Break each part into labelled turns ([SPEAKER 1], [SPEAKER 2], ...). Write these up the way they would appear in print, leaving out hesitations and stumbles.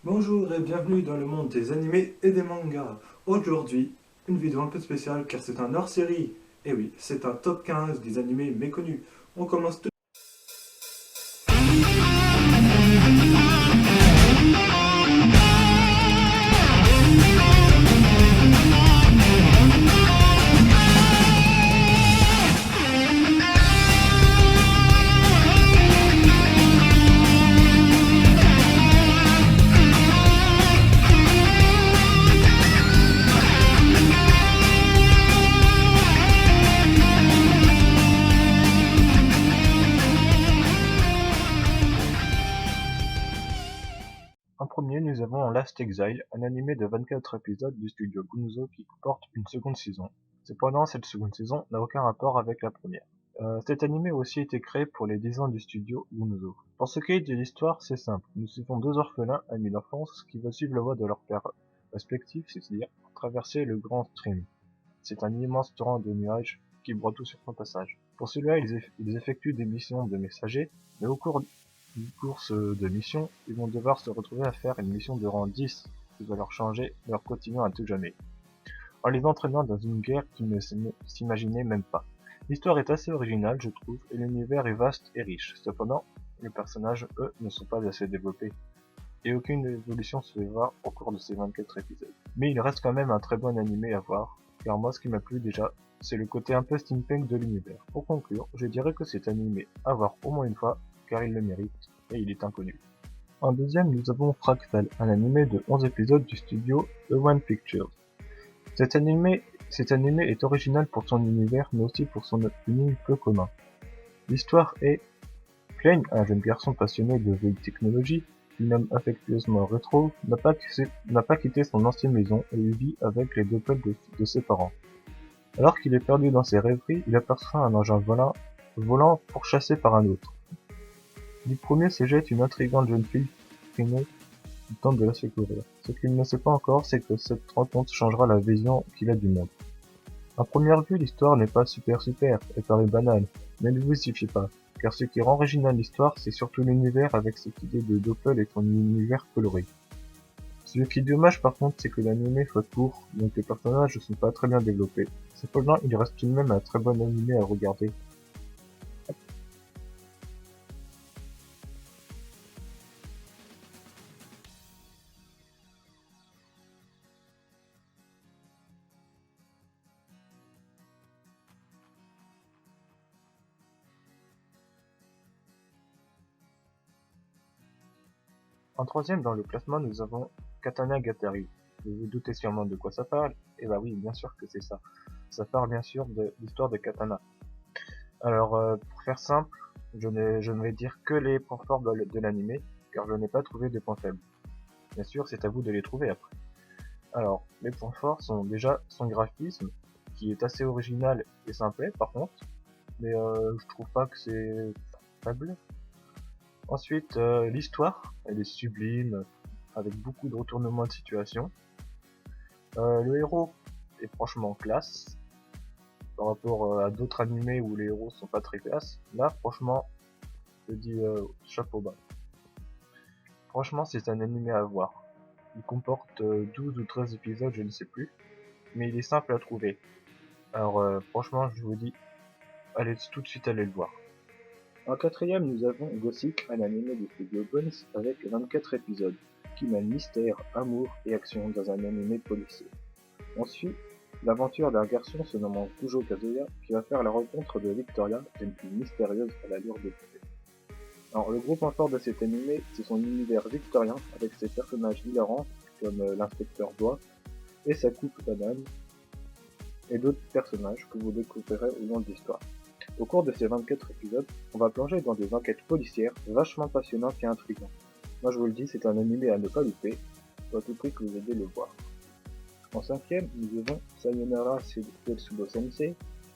[SPEAKER 1] Bonjour et bienvenue dans le monde des animés et des mangas. Aujourd'hui, une vidéo un peu spéciale car c'est un hors-série. Et oui, c'est un top 15 des animés méconnus. On commence tout. En premier, nous avons Last Exile, un animé de 24 épisodes du studio Gunzo qui comporte une seconde saison. Cependant, cette seconde saison n'a aucun rapport avec la première. Cet animé a aussi été créé pour les 10 ans du studio Gunzo. Pour ce qui est de l'histoire, c'est simple. Nous suivons deux orphelins amis d'enfance qui veulent suivre la voie de leur père respectif, c'est-à-dire traverser le Grand Stream. C'est un immense torrent de nuages qui broie tout sur son passage. Pour cela, ils effectuent des missions de messagers, mais au cours d'une course de mission, ils vont devoir se retrouver à faire une mission de rang 10 qui va leur changer leur quotidien à tout jamais, en les entraînant dans une guerre qu'ils ne s'imaginaient même pas. L'histoire est assez originale, je trouve, et l'univers est vaste et riche. Cependant, les personnages, eux, ne sont pas assez développés, et aucune évolution se fait voir au cours de ces 24 épisodes. Mais il reste quand même un très bon animé à voir, car moi ce qui m'a plu déjà, c'est le côté un peu steampunk de l'univers. Pour conclure, je dirais que c'est animé à voir au moins une fois, car il le mérite, et il est inconnu. En deuxième, nous avons Fractal, un animé de 11 épisodes du studio A1 Pictures. Cet animé est original pour son univers, mais aussi pour son opening peu commun. L'histoire est Klein, un jeune garçon passionné de vieilles technologies, qu'il nomme affectueusement Retro, n'a pas quitté son ancienne maison et y vit avec les doppels de ses parents. Alors qu'il est perdu dans ses rêveries, il aperçoit un engin volant pourchassé par un autre. Du premier se jette une intrigante jeune fille, Trino, qui tente de la secourir. Ce qu'il ne sait pas encore, c'est que cette rencontre changera la vision qu'il a du monde. À première vue, l'histoire n'est pas super et paraît banale, mais ne vous y fiez pas, car ce qui rend original l'histoire, c'est surtout l'univers avec cette idée de doppel et son univers coloré. Ce qui est dommage par contre, c'est que l'anime soit court, donc les personnages ne sont pas très bien développés. Cependant, il reste tout de même un très bon animé à regarder. En troisième dans le classement, nous avons Katana Gatari. Vous vous doutez sûrement de quoi ça parle? Eh bah oui, bien sûr que c'est ça. Ça parle bien sûr de l'histoire de Katana. Alors, pour faire simple, je ne vais dire que les points forts de l'anime, car je n'ai pas trouvé de points faibles. Bien sûr, c'est à vous de les trouver après. Alors, les points forts sont déjà son graphisme, qui est assez original et simple par contre, mais je trouve pas que c'est faible. Ensuite, l'histoire, elle est sublime, avec beaucoup de retournements de situation. Le héros est franchement classe, par rapport à d'autres animés où les héros sont pas très classe. Là, franchement, je dis chapeau bas. Franchement, c'est un animé à voir. Il comporte 12 ou 13 épisodes, je ne sais plus, mais il est simple à trouver. Alors franchement, je vous dis, allez tout de suite aller le voir. En quatrième, nous avons Gothic, un animé du studio Bones avec 24 épisodes, qui mêle mystère, amour et action dans un animé policier. On suit l'aventure d'un garçon se nommant Kujo Kazuya qui va faire la rencontre de Victoria, une fille mystérieuse à l'allure de poupée. Alors le gros point fort de cet animé, c'est son univers victorien avec ses personnages hilarants comme l'inspecteur Doigt et sa coupe banane et d'autres personnages que vous découvrirez au long de l'histoire. Au cours de ces 24 épisodes, on va plonger dans des enquêtes policières vachement passionnantes et intrigantes. Moi je vous le dis, c'est un animé à ne pas louper, faut à tout prix que vous ayez le voir. En cinquième, nous avons Sayonara Tetsubo Sensei,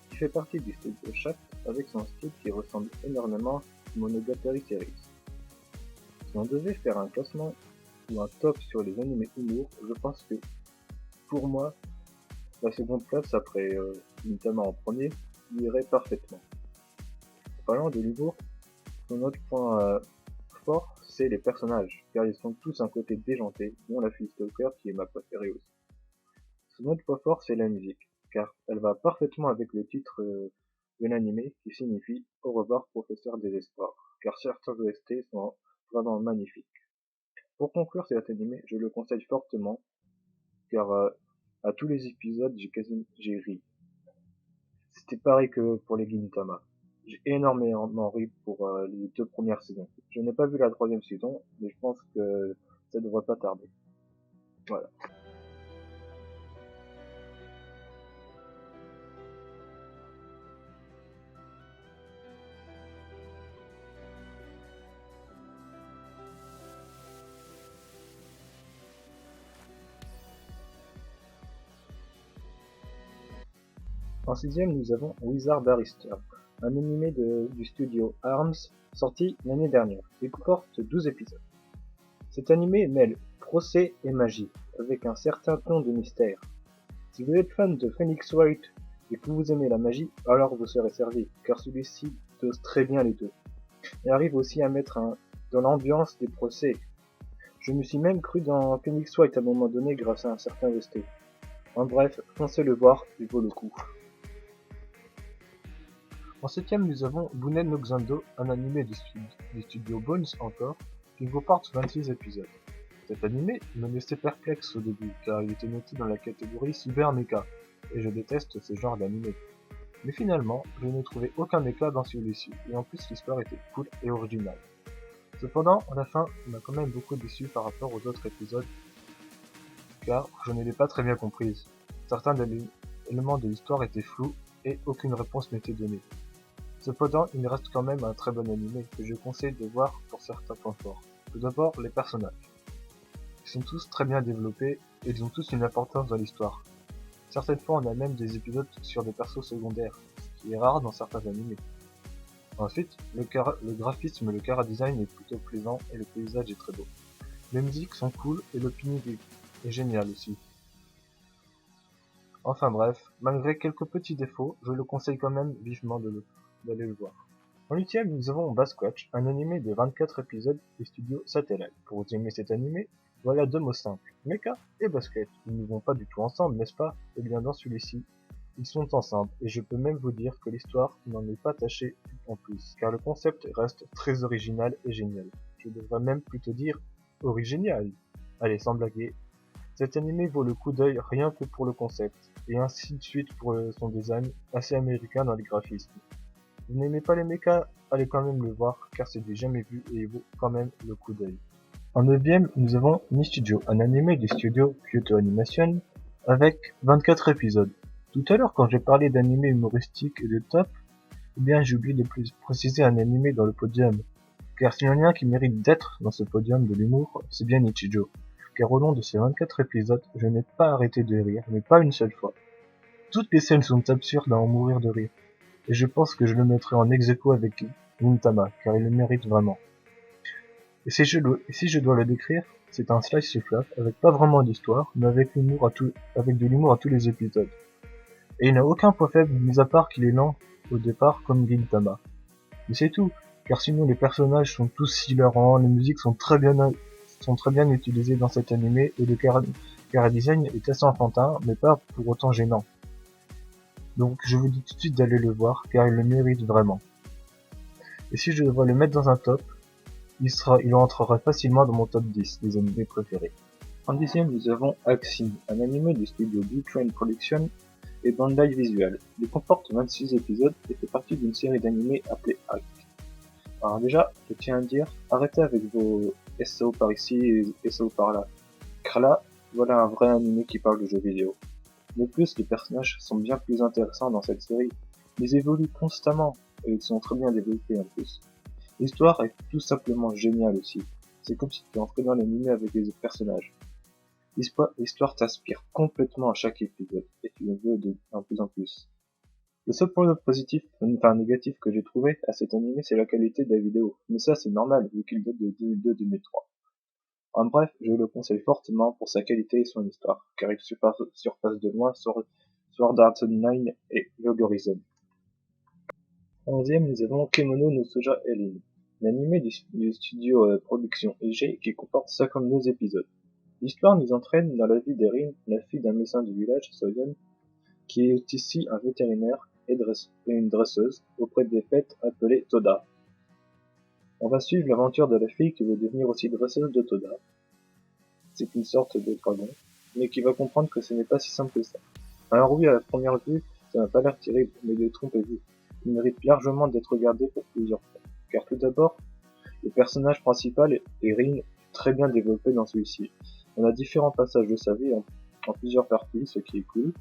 [SPEAKER 1] qui fait partie du studio Shaft avec son style qui ressemble énormément à Monogatari Series. Si on devait faire un classement ou un top sur les animés humour, je pense que, pour moi, la seconde place après Gintama en premier lui irait parfaitement. En parlant de l'humour, son autre point fort, c'est les personnages, car ils sont tous un côté déjanté, dont la fille Stalker qui est ma préférée aussi. Son autre point fort, c'est la musique, car elle va parfaitement avec le titre de l'anime qui signifie Au revoir professeur désespoir, car certains OST sont vraiment magnifiques. Pour conclure cet anime, je le conseille fortement, car à tous les épisodes, j'ai ri. C'était pareil que pour les Gintama. J'ai énormément ri pour les 2 premières saisons. Je n'ai pas vu la 3e saison, mais je pense que ça devrait pas tarder. Voilà. En 6e, nous avons Wizard Barrister, un animé du studio ARMS sorti l'année dernière. Il comporte 12 épisodes. Cet animé mêle procès et magie, avec un certain ton de mystère. Si vous êtes fan de Phoenix Wright et que vous aimez la magie, alors vous serez servi, car celui-ci dose très bien les deux. Il arrive aussi à mettre dans l'ambiance des procès. Je me suis même cru dans Phoenix Wright à un moment donné grâce à un certain OST. En bref, foncez le voir, il vaut le coup. En 7ème, nous avons Bunen no Xando, un animé du studio Bones encore, qui comporte 26 épisodes. Cet animé me laissait perplexe au début, car il était noté dans la catégorie Cyber Mecha, et je déteste ce genre d'animé. Mais finalement, je n'ai trouvé aucun mecha dans celui-ci, et en plus l'histoire était cool et originale. Cependant, à la fin m'a quand même beaucoup déçu par rapport aux autres épisodes, car je ne l'ai pas très bien comprise. Certains éléments de l'histoire étaient flous, et aucune réponse m'était donnée. Cependant, il reste quand même un très bon animé que je conseille de voir pour certains points forts. Tout d'abord, les personnages. Ils sont tous très bien développés et ils ont tous une importance dans l'histoire. Certaines fois, on a même des épisodes sur des persos secondaires, ce qui est rare dans certains animés. Ensuite, le graphisme et le chara-design est plutôt plaisant et le paysage est très beau. Les musiques sont cool et l'opening est génial aussi. Enfin bref, malgré quelques petits défauts, je le conseille quand même vivement d'aller le voir. En 8ème, nous avons Basquatch, un animé de 24 épisodes des studios Satellite. Pour vous aimer cet animé, voilà 2 mots simples, mecha et basket. Ils ne vont pas du tout ensemble, n'est-ce pas? Eh bien dans celui-ci, ils sont ensemble, et je peux même vous dire que l'histoire n'en est pas tachée en plus, car le concept reste très original et génial. Je devrais même plutôt dire original. Allez, sans blaguer, cet animé vaut le coup d'œil rien que pour le concept, et ainsi de suite pour son design assez américain dans les graphismes. Vous n'aimez pas les mechas, allez quand même le voir, car c'est du jamais vu et il vaut quand même le coup d'œil. En 9ème, nous avons Studio, un animé du studio Kyoto Animation, avec 24 épisodes. Tout à l'heure, quand j'ai parlé d'animé humoristique et de top, eh bien j'ai oublié de préciser un animé dans le podium. Car s'il y en a un qui mérite d'être dans ce podium de l'humour, c'est bien Nichijou. Car au long de ces 24 épisodes, je n'ai pas arrêté de rire, mais pas une seule fois. Toutes les scènes sont absurdes à en mourir de rire. Et je pense que je le mettrai en ex-aequo avec Gintama, car il le mérite vraiment. Et si je dois le décrire, c'est un slice of life avec pas vraiment d'histoire, mais avec de l'humour à tous les épisodes. Et il n'a aucun point faible, mis à part qu'il est lent au départ comme Gintama. Mais c'est tout, car sinon les personnages sont tous hilarants, les musiques sont très bien utilisées dans cet animé, et le chara-design est assez enfantin, mais pas pour autant gênant. Donc je vous dis tout de suite d'aller le voir, car il le mérite vraiment. Et si je devrais le mettre dans un top, il entrera facilement dans mon top 10 des animés préférés. En 10ème, nous avons Axie, un animé du studio B-Train Production et Bandai Visual. Il comporte 26 épisodes et fait partie d'une série d'animés appelée Hack. Alors déjà, je tiens à dire, arrêtez avec vos SAO par ici et SAO par là. Car là, voilà un vrai animé qui parle de jeux vidéo. De plus, les personnages sont bien plus intéressants dans cette série. Ils évoluent constamment, et ils sont très bien développés en plus. L'histoire est tout simplement géniale aussi. C'est comme si tu entrais dans l'anime avec les autres personnages. L'histoire t'inspire complètement à chaque épisode, et tu le veux en plus en plus. Le seul point positif, enfin négatif que j'ai trouvé à cet anime, c'est la qualité de la vidéo. Mais ça, c'est normal, vu qu'il date de 2002-2003. En bref, je le conseille fortement pour sa qualité et son histoire, car il surpasse de loin Sword Art Online et Yogurisen. En 11ème, nous avons Kemono no Soja Elin, l'anime du studio Production EG qui comporte 52 épisodes. L'histoire nous entraîne dans la vie d'Erin, la fille d'un médecin du village, Soyeon, qui est ici un vétérinaire et une dresseuse auprès des fêtes appelée Toda. On va suivre l'aventure de la fille qui veut devenir aussi dresseuse de Toda. C'est une sorte de dragon, mais qui va comprendre que ce n'est pas si simple que ça. Alors oui, à la première vue, ça n'a pas l'air terrible, mais détrompez-vous, il mérite largement d'être regardé pour plusieurs fois. Car tout d'abord, le personnage principal, Erin, est très bien développé dans celui-ci. On a différents passages de sa vie en plusieurs parties, ce qui est cool,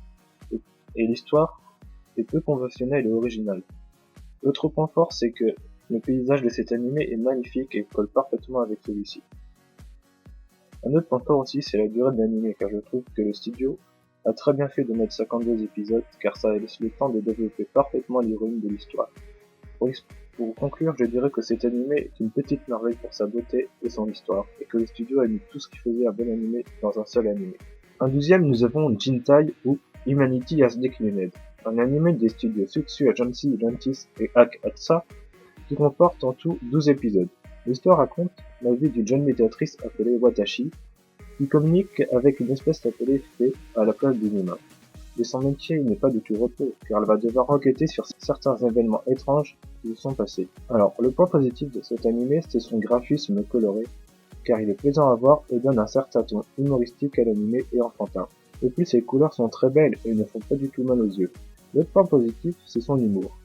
[SPEAKER 1] et l'histoire est peu conventionnelle et originale. L'autre point fort, c'est que le paysage de cet animé est magnifique et colle parfaitement avec celui-ci. Un autre point fort aussi, c'est la durée de l'anime, car je trouve que le studio a très bien fait de mettre 52 épisodes, car ça laisse le temps de développer parfaitement l'héroïne de l'histoire. Pour conclure, je dirais que cet animé est une petite merveille pour sa beauté et son histoire, et que le studio a mis tout ce qui faisait un bon animé dans un seul animé. En deuxième, nous avons Jintai ou Humanity Has Declined, un animé des studios Sutsu Agency, Lantis et Ak-Atsa, qui comporte en tout 12 épisodes. L'histoire raconte la vie d'une jeune médiatrice appelée Watashi, qui communique avec une espèce appelée Fée à la place d'une humain. Mais son métier n'est pas du tout repos, car elle va devoir enquêter sur certains événements étranges qui se sont passés. Alors, le point positif de cet animé, c'est son graphisme coloré, car il est plaisant à voir et donne un certain ton humoristique à l'animé et enfantin. De plus, les couleurs sont très belles et ne font pas du tout mal aux yeux. L'autre point positif, c'est son humour,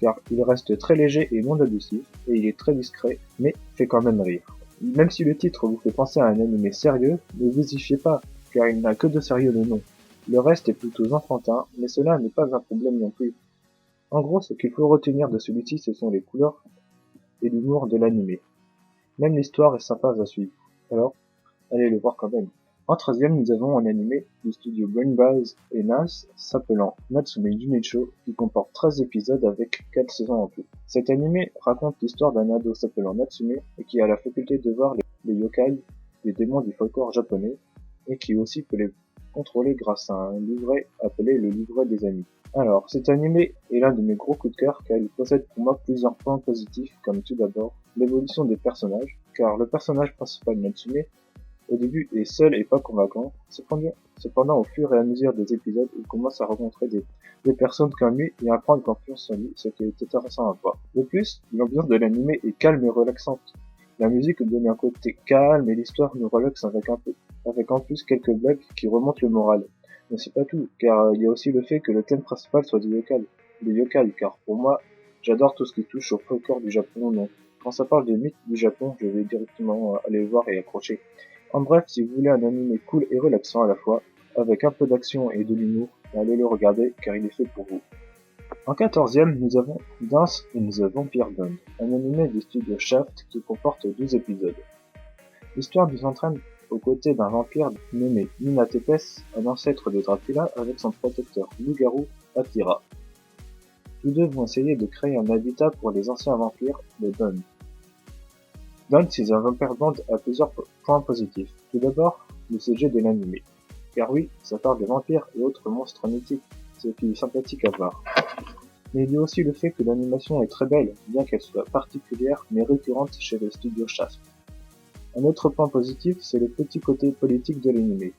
[SPEAKER 1] car il reste très léger et non adoucif, et il est très discret, mais fait quand même rire. Même si le titre vous fait penser à un animé sérieux, ne vous y fiez pas, car il n'a que de sérieux le nom. Le reste est plutôt enfantin, mais cela n'est pas un problème non plus. En gros, ce qu'il faut retenir de celui-ci, ce sont les couleurs et l'humour de l'animé. Même l'histoire est sympa à suivre. Alors, allez le voir quand même. En troisième, nous avons un animé du studio Brain Buzz et NAS s'appelant Natsume Junicho qui comporte 13 épisodes avec 4 saisons en tout. Cet animé raconte l'histoire d'un ado s'appelant Natsume et qui a la faculté de voir les yokai, les démons du folklore japonais, et qui aussi peut les contrôler grâce à un livret appelé le livret des amis. Alors, cet animé est l'un de mes gros coups de cœur car il possède pour moi plusieurs points positifs comme tout d'abord l'évolution des personnages, car le personnage principal Natsume au début est seul et pas convaincant, cependant au fur et à mesure des épisodes, il commence à rencontrer des personnes comme lui et à prendre confiance en lui, ce qui est intéressant à voir. De plus, l'ambiance de l'anime est calme et relaxante. La musique donne un côté calme et l'histoire nous relaxe avec en plus quelques blagues qui remontent le moral. Mais c'est pas tout, car il y a aussi le fait que le thème principal soit des yokai, car pour moi, j'adore tout ce qui touche au folklore du Japon, donc quand ça parle de mythes du Japon, je vais directement aller le voir et accrocher. En bref, si vous voulez un anime cool et relaxant à la fois, avec un peu d'action et de l'humour, allez le regarder car il est fait pour vous. En quatorzième, nous avons Dance in the Vampire Band, un anime du studio Shaft qui comporte 12 épisodes. L'histoire nous entraîne aux côtés d'un vampire nommé Nina Tepes, un ancêtre de Dracula avec son protecteur loup-garou Akira. Tous deux vont essayer de créer un habitat pour les anciens vampires, les Bund. Dance is a Vampire Band a plusieurs points positifs. Tout d'abord, le CG de l'anime. Car oui, ça parle de vampires et autres monstres mythiques, ce qui est sympathique à voir. Mais il y a aussi le fait que l'animation est très belle, bien qu'elle soit particulière mais récurrente chez le studio Shaft. Un autre point positif, c'est le petit côté politique de l'anime,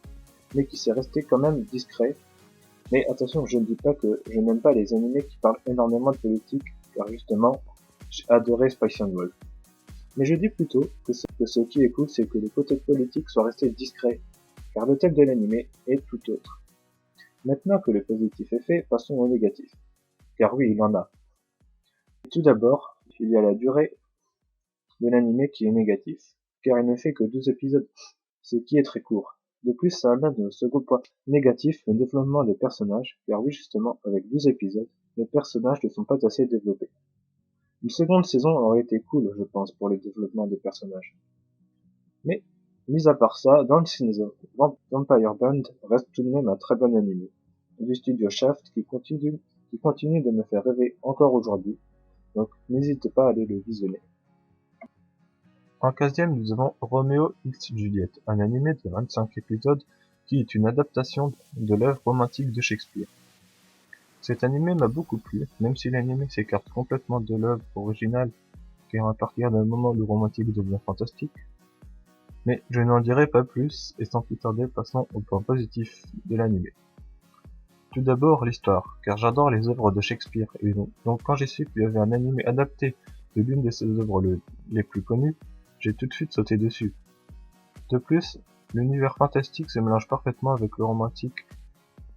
[SPEAKER 1] mais qui s'est resté quand même discret. Mais attention, je ne dis pas que je n'aime pas les animés qui parlent énormément de politique, car justement, j'ai adoré Spice and Wolf. Mais je dis plutôt que ce qui est cool, c'est que le côté politique soit resté discret, car le thème de l'anime est tout autre. Maintenant que le positif est fait, passons au négatif. Car oui, il en a. Tout d'abord, il y a la durée de l'anime qui est négatif, car il ne fait que 12 épisodes, ce qui est très court. De plus, ça amène au second point négatif, le développement des personnages, car oui, justement, avec 12 épisodes, les personnages ne sont pas assez développés. Une seconde saison aurait été cool, je pense, pour le développement des personnages. Mais, mis à part ça, Dance in the Vampire Band reste tout de même un très bon anime, du studio Shaft qui continue de me faire rêver encore aujourd'hui, donc n'hésitez pas à aller le visionner. En 15e, nous avons Romeo x Juliet, un anime de 25 épisodes qui est une adaptation de l'œuvre romantique de Shakespeare. Cet anime m'a beaucoup plu, même si l'anime s'écarte complètement de l'œuvre originale car à partir d'un moment le romantique devient fantastique. Mais je n'en dirai pas plus, et sans plus tarder, passons au point positif de l'anime. Tout d'abord, l'histoire, car j'adore les œuvres de Shakespeare, et donc quand j'ai su qu'il y avait un anime adapté de l'une de ses œuvres les plus connues, j'ai tout de suite sauté dessus. De plus, l'univers fantastique se mélange parfaitement avec le romantique,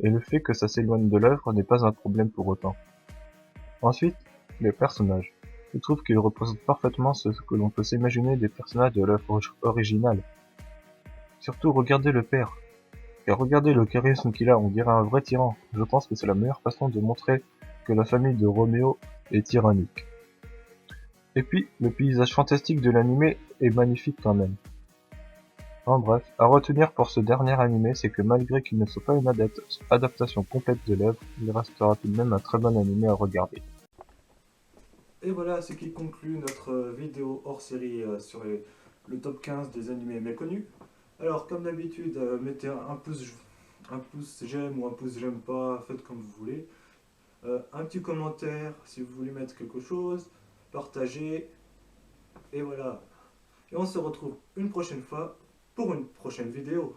[SPEAKER 1] et le fait que ça s'éloigne de l'œuvre n'est pas un problème pour autant. Ensuite, les personnages. Je trouve qu'ils représentent parfaitement ce que l'on peut s'imaginer des personnages de l'œuvre originale. Surtout regardez le père, car regardez le charisme qu'il a, on dirait un vrai tyran. Je pense que c'est la meilleure façon de montrer que la famille de Roméo est tyrannique. Et puis, le paysage fantastique de l'anime est magnifique quand même. En bref, à retenir pour ce dernier animé, c'est que malgré qu'il ne soit pas une adaptation complète de l'œuvre, il restera tout de même un très bon animé à regarder.
[SPEAKER 2] Et voilà ce qui conclut notre vidéo hors série sur le top 15 des animés méconnus. Alors, comme d'habitude, mettez un pouce j'aime ou un pouce j'aime pas, faites comme vous voulez. Un petit commentaire si vous voulez mettre quelque chose, partagez, et voilà. Et on se retrouve une prochaine fois pour une prochaine vidéo.